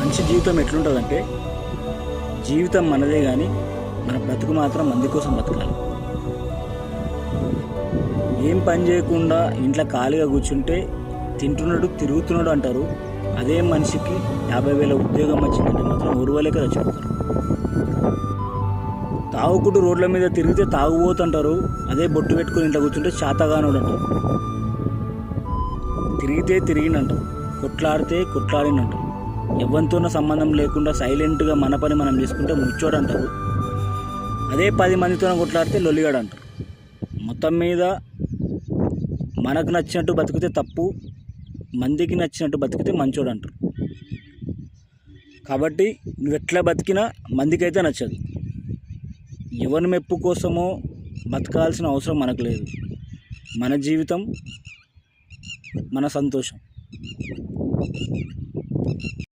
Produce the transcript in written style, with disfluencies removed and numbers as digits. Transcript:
మనిషి జీవితం ఎట్లుంటుందంటే, జీవితం మనదే కానీ మన బ్రతుకు మాత్రం మంది కోసం బతకాలి. ఏం పని చేయకుండా ఇంట్లో ఖాళీగా కూర్చుంటే తింటున్నాడు తిరుగుతున్నాడు అంటారు. అదే మనిషికి 50,000 ఉద్యోగం వచ్చిందంటే మాత్రం ఊరువలేక చచ్చిపోతారు. తాగుకుంటూ రోడ్ల మీద తిరిగితే తాగుపోతుంటారు. అదే బొట్టు పెట్టుకుని ఇంట్లో కూర్చుంటే శాతగానుడు అంటారు. తిరిగితే తిరిగిందంటారు, కొట్లాడితే కొట్లాడినంటారు. ఎవరితోనో సంబంధం లేకుండా సైలెంట్గా మన పని మనం చేసుకుంటే ముచ్చోడు అంటారు. అదే 10 మందితో కొట్లాడితే లొల్లిగాడు అంటారు. మొత్తం మీద మనకు నచ్చినట్టు బతికితే తప్పు, మందికి నచ్చినట్టు బతికితే మంచోడు అంటారు. కాబట్టి నువ్వు ఎట్లా బతికినా మందికైతే నచ్చదు. ఎవరి మెప్పు కోసమో బతకాల్సిన అవసరం మనకు లేదు. మన జీవితం మన సంతోషం.